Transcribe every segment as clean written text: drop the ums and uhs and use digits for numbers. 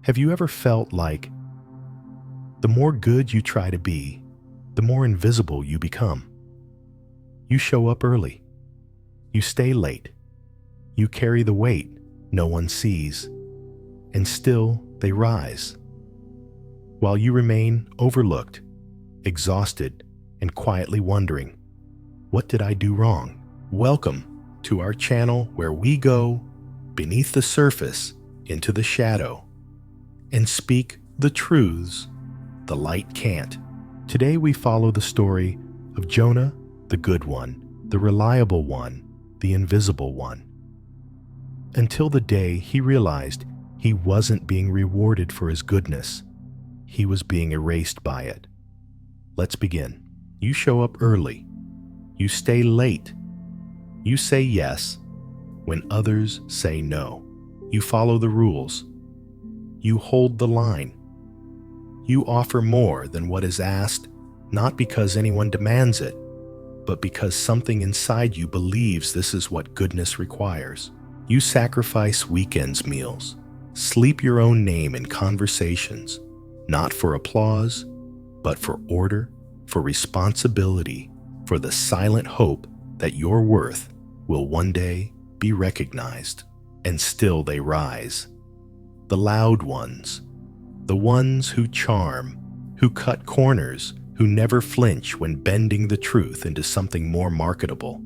Have you ever felt like the more good you try to be, the more invisible you become? You show up early. You stay late. You carry the weight no one sees, and still they rise. While you remain overlooked, exhausted, and quietly wondering, what did I do wrong? Welcome to our channel where we go beneath the surface into the shadow and speak the truths the light can't. Today we follow the story of Jonah, the good one, the reliable one, the invisible one. Until the day he realized he wasn't being rewarded for his goodness, he was being erased by it. Let's begin. You show up early. You stay late. You say yes when others say no. You follow the rules. You hold the line. You offer more than what is asked, not because anyone demands it, but because something inside you believes this is what goodness requires. You sacrifice weekends meals, sleep your own name in conversations, not for applause, but for order, for responsibility, for the silent hope that your worth will one day be recognized. And still they rise. The loud ones, the ones who charm, who cut corners, who never flinch when bending the truth into something more marketable.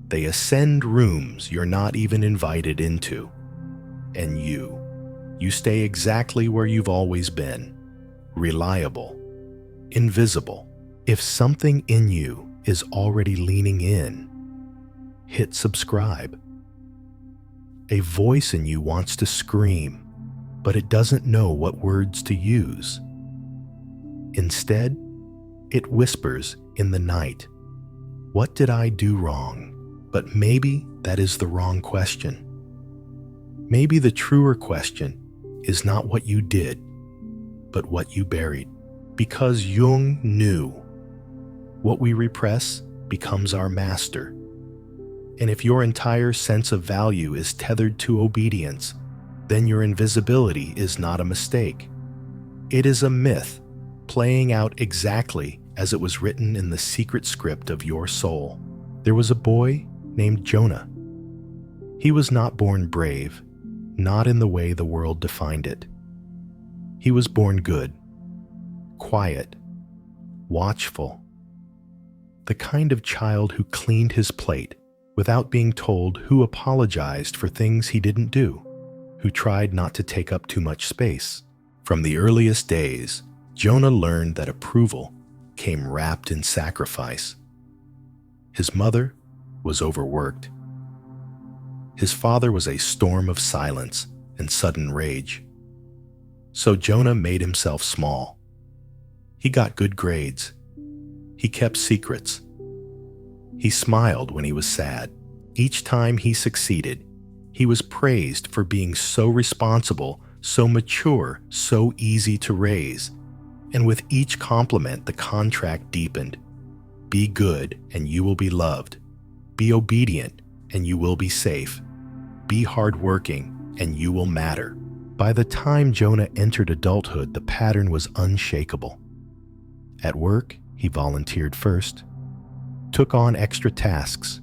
They ascend rooms you're not even invited into. And you stay exactly where you've always been, reliable, invisible. If something in you is already leaning in, hit subscribe. A voice in you wants to scream, but it doesn't know what words to use. Instead, it whispers in the night, "What did I do wrong?" But maybe that is the wrong question. Maybe the truer question is not what you did, but what you buried. Because Jung knew, what we repress becomes our master. And if your entire sense of value is tethered to obedience, then your invisibility is not a mistake. It is a myth playing out exactly as it was written in the secret script of your soul. There was a boy named Jonah. He was not born brave, not in the way the world defined it. He was born good, quiet, watchful, the kind of child who cleaned his plate without being told, who apologized for things he didn't do, who tried not to take up too much space. From the earliest days, Jonah learned that approval came wrapped in sacrifice. His mother was overworked. His father was a storm of silence and sudden rage. So Jonah made himself small. He got good grades. He kept secrets. He smiled when he was sad. Each time he succeeded, he was praised for being so responsible, so mature, so easy to raise. And with each compliment, the contract deepened. Be good and you will be loved. Be obedient and you will be safe. Be hardworking and you will matter. By the time Jonah entered adulthood, the pattern was unshakable. At work, he volunteered first, took on extra tasks,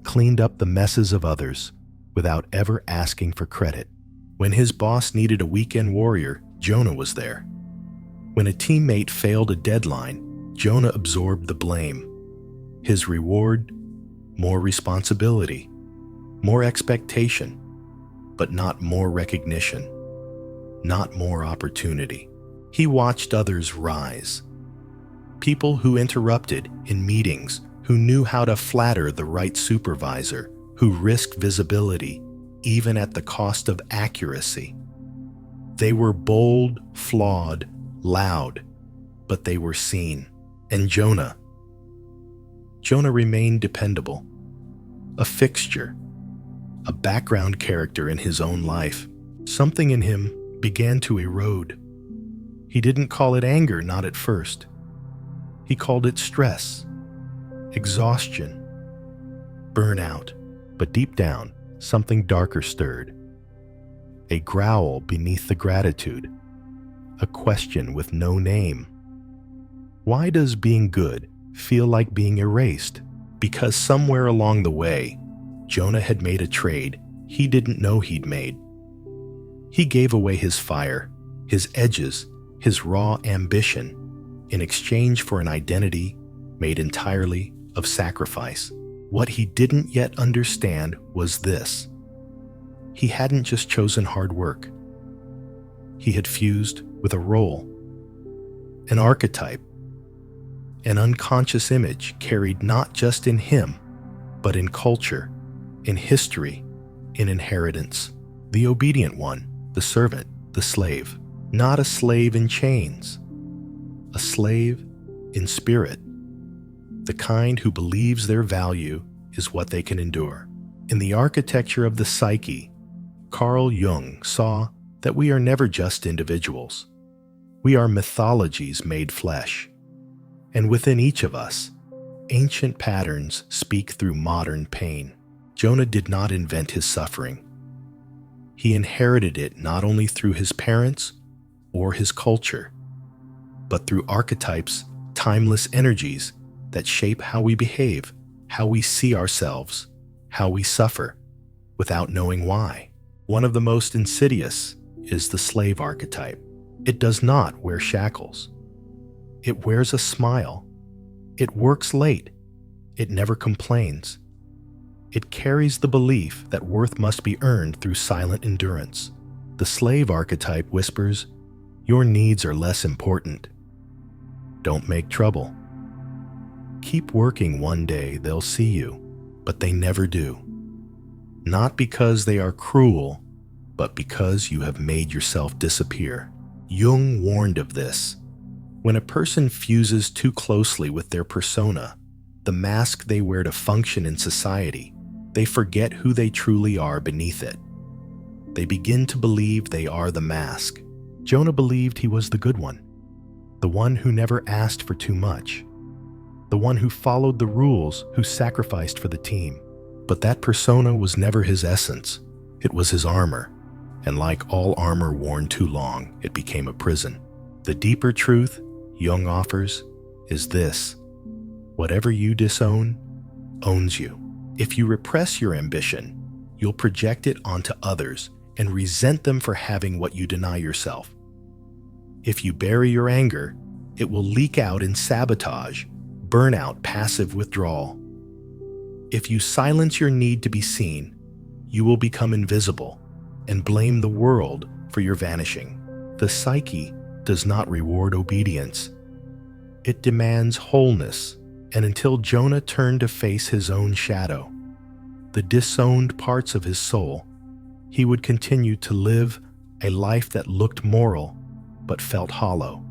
cleaned up the messes of others without ever asking for credit. When his boss needed a weekend warrior, Jonah was there. When a teammate failed a deadline, Jonah absorbed the blame. His reward, more responsibility, more expectation, but not more recognition, not more opportunity. He watched others rise. People who interrupted in meetings, who knew how to flatter the right supervisor, who risked visibility, even at the cost of accuracy. They were bold, flawed, loud, but they were seen. And Jonah remained dependable, a fixture, a background character in his own life. Something in him began to erode. He didn't call it anger, not at first. He called it stress, exhaustion, burnout. But deep down, something darker stirred. a growl beneath the gratitude, a question with no name. Why does being good feel like being erased? Because somewhere along the way, Jonah had made a trade he didn't know he'd made. He gave away his fire, his edges, his raw ambition, in exchange for an identity made entirely of sacrifice. What he didn't yet understand was this: he hadn't just chosen hard work. He had fused with a role, an archetype, an unconscious image carried not just in him, but in culture, in history, in inheritance. The obedient one, the servant, the slave. Not a slave in chains, a slave in spirit. The kind who believes their value is what they can endure. In the architecture of the psyche, Carl Jung saw that we are never just individuals. We are mythologies made flesh. And within each of us, ancient patterns speak through modern pain. Jonah did not invent his suffering. He inherited it not only through his parents or his culture, but through archetypes, timeless energies that shape how we behave, how we see ourselves, how we suffer, without knowing why. One of the most insidious is the slave archetype. It does not wear shackles. It wears a smile. It works late. It never complains. It carries the belief that worth must be earned through silent endurance. The slave archetype whispers, "Your needs are less important. Don't make trouble. Keep working, one day they'll see you," but they never do. Not because they are cruel, but because you have made yourself disappear. Jung warned of this. When a person fuses too closely with their persona, the mask they wear to function in society, they forget who they truly are beneath it. They begin to believe they are the mask. Jonah believed he was the good one, the one who never asked for too much, the one who followed the rules, who sacrificed for the team. But that persona was never his essence. It was his armor, and like all armor worn too long, it became a prison. The deeper truth Jung offers is this: whatever you disown owns you. If you repress your ambition, you'll project it onto others and resent them for having what you deny yourself. If you bury your anger, it will leak out in sabotage, burnout, passive withdrawal. If you silence your need to be seen, you will become invisible and blame the world for your vanishing. The psyche does not reward obedience. It demands wholeness, and until Jonah turned to face his own shadow, the disowned parts of his soul, he would continue to live a life that looked moral but felt hollow.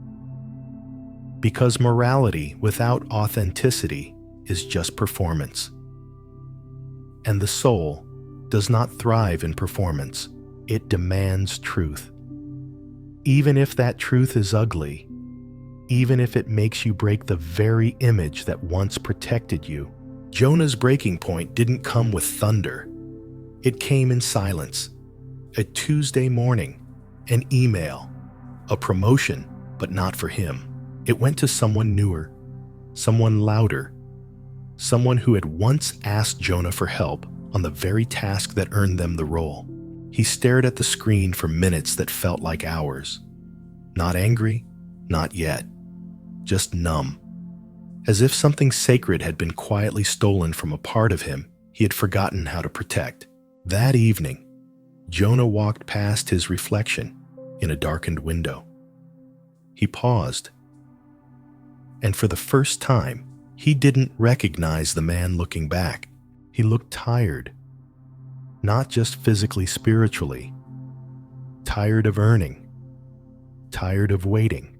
Because morality without authenticity is just performance. And the soul does not thrive in performance. It demands truth. Even if that truth is ugly, even if it makes you break the very image that once protected you. Jonah's breaking point didn't come with thunder. It came in silence. A Tuesday morning, an email, a promotion, but not for him. It went to someone newer, someone louder, someone who had once asked Jonah for help on the very task that earned them the role. He stared at the screen for minutes that felt like hours. Not angry, not yet, just numb. As if something sacred had been quietly stolen from a part of him he had forgotten how to protect. That evening, Jonah walked past his reflection in a darkened window. He paused, and for the first time, he didn't recognize the man looking back. He looked tired, not just physically, spiritually. Tired of earning, tired of waiting,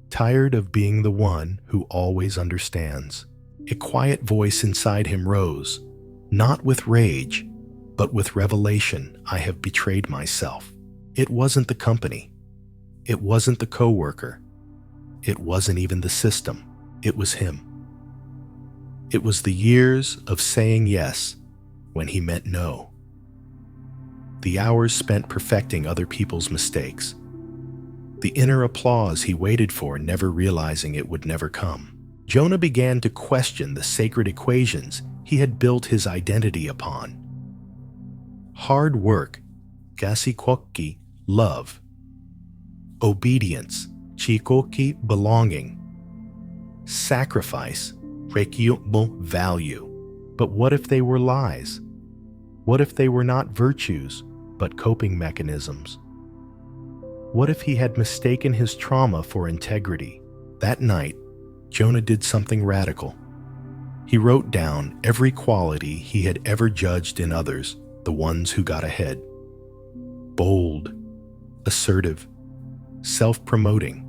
tired of being the one who always understands. A quiet voice inside him rose, not with rage, but with revelation. I have betrayed myself. It wasn't the company. It wasn't the coworker. It wasn't even the system. It was him. It was the years of saying yes when he meant no. the hours spent perfecting other people's mistakes, the inner applause he waited for, never realizing it would never come. Jonah began to question the sacred equations he had built his identity upon. Hard work, gasikoki, love. Obedience, chikoki, belonging. Sacrifice, rekyumo, value. But what if they were lies? What if they were not virtues, but coping mechanisms? What if he had mistaken his trauma for integrity? That night, Jonah did something radical. He wrote down every quality he had ever judged in others, the ones who got ahead. Bold, assertive, self-promoting,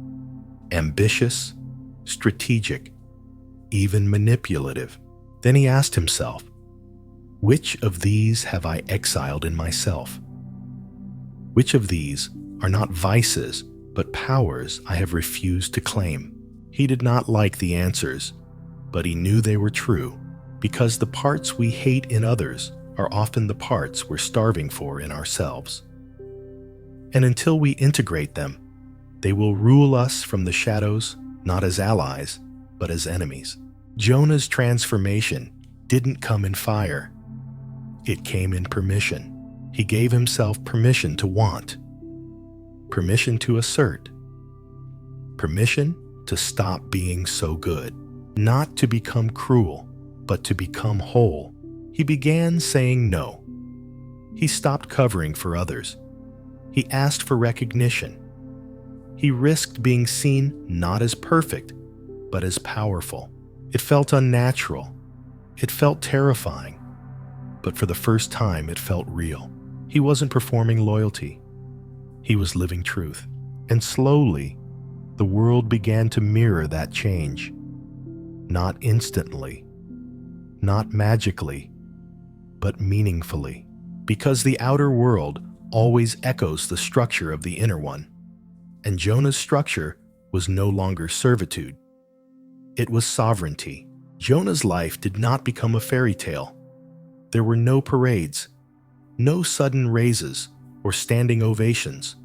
ambitious, strategic, even manipulative. Then he asked himself, which of these have I exiled in myself? Which of these are not vices, but powers I have refused to claim? He did not like the answers, but he knew they were true, because the parts we hate in others are often the parts we're starving for in ourselves. And until we integrate them, they will rule us from the shadows, not as allies, but as enemies. Jonah's transformation didn't come in fire. It came in permission. He gave himself permission to want, permission to assert, permission to stop being so good, not to become cruel, but to become whole. He began saying no. He stopped covering for others. He asked for recognition. He risked being seen not as perfect, but as powerful. It felt unnatural. It felt terrifying. But for the first time, it felt real. He wasn't performing loyalty. He was living truth. And slowly, the world began to mirror that change. Not instantly, not magically, but meaningfully. Because the outer world always echoes the structure of the inner one. And Jonah's structure was no longer servitude. It was sovereignty. Jonah's life did not become a fairy tale. There were no parades, no sudden raises or standing ovations.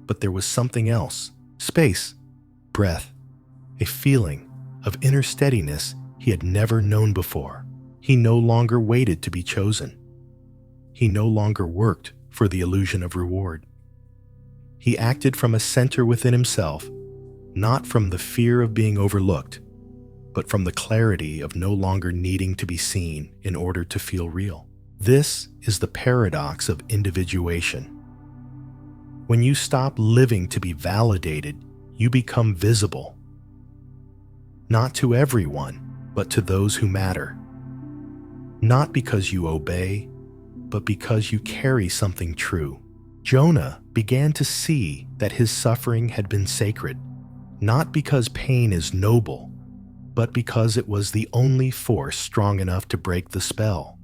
But there was something else. Space, breath, a feeling of inner steadiness he had never known before. He no longer waited to be chosen. He no longer worked for the illusion of reward. He acted from a center within himself, not from the fear of being overlooked, but from the clarity of no longer needing to be seen in order to feel real. This is the paradox of individuation. When you stop living to be validated, you become visible. Not to everyone, but to those who matter. Not because you obey, but because you carry something true. Jonah began to see that his suffering had been sacred, not because pain is noble, but because it was the only force strong enough to break the spell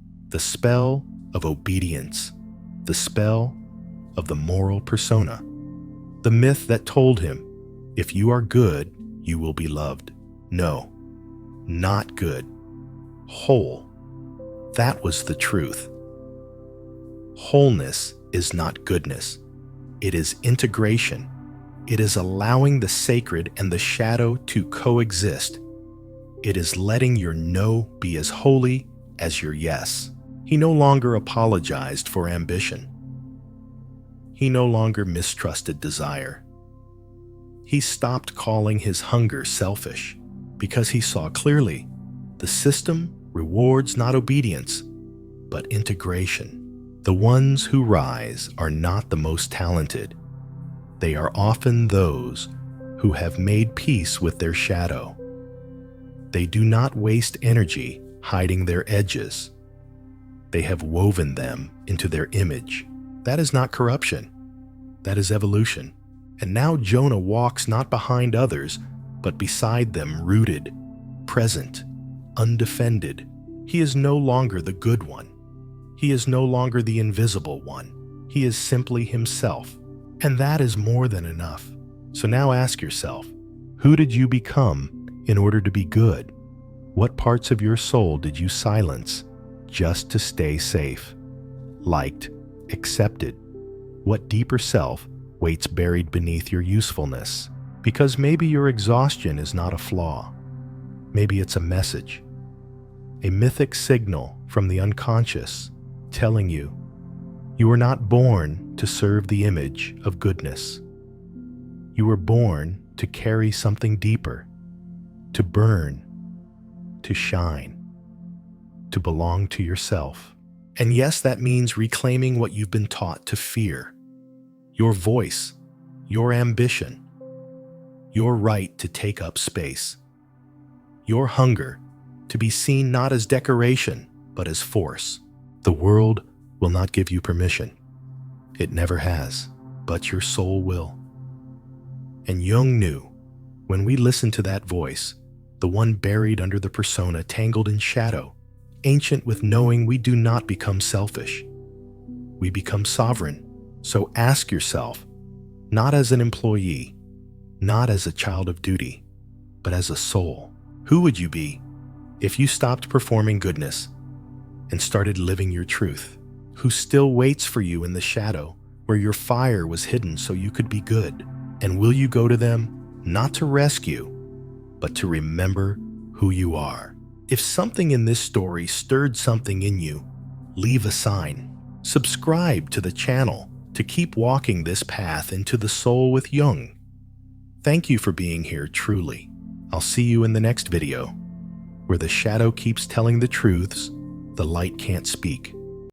of obedience, the spell of the moral persona, the myth that told him, if you are good, you will be loved. No, not good, whole. That was the truth. Wholeness is not goodness. It is integration. It is allowing the sacred and the shadow to coexist. It is letting your no be as holy as your yes. He no longer apologized for ambition. He no longer mistrusted desire. He stopped calling his hunger selfish because he saw clearly the system rewards not obedience, but integration. The ones who rise are not the most talented. They are often those who have made peace with their shadow. They do not waste energy hiding their edges. They have woven them into their image. That is not corruption. That is evolution. And now Jonah walks not behind others, but beside them, rooted, present, undefended. He is no longer the good one. He is no longer the invisible one. He is simply himself. And that is more than enough. So now ask yourself, who did you become in order to be good? What parts of your soul did you silence just to stay safe, liked, accepted? What deeper self waits buried beneath your usefulness? Because maybe your exhaustion is not a flaw. Maybe it's a message, a mythic signal from the unconscious telling you you were not born to serve the image of goodness. You were born to carry something deeper, to burn, to shine, to belong to yourself. And yes, that means reclaiming what you've been taught to fear. Your voice, your ambition, your right to take up space, your hunger to be seen not as decoration, but as force. The world will not give you permission. It never has, but your soul will. And Jung knew, when we listen to that voice, the one buried under the persona tangled in shadow, ancient with knowing, we do not become selfish. We become sovereign. So ask yourself, not as an employee, not as a child of duty, but as a soul, who would you be if you stopped performing goodness and started living your truth? Who still waits for you in the shadow where your fire was hidden so you could be good? And will you go to them not to rescue, but to remember who you are? If something in this story stirred something in you, leave a sign. Subscribe to the channel to keep walking this path into the soul with Jung. Thank you for being here, truly. I'll see you in the next video, where the shadow keeps telling the truths the light can't speak.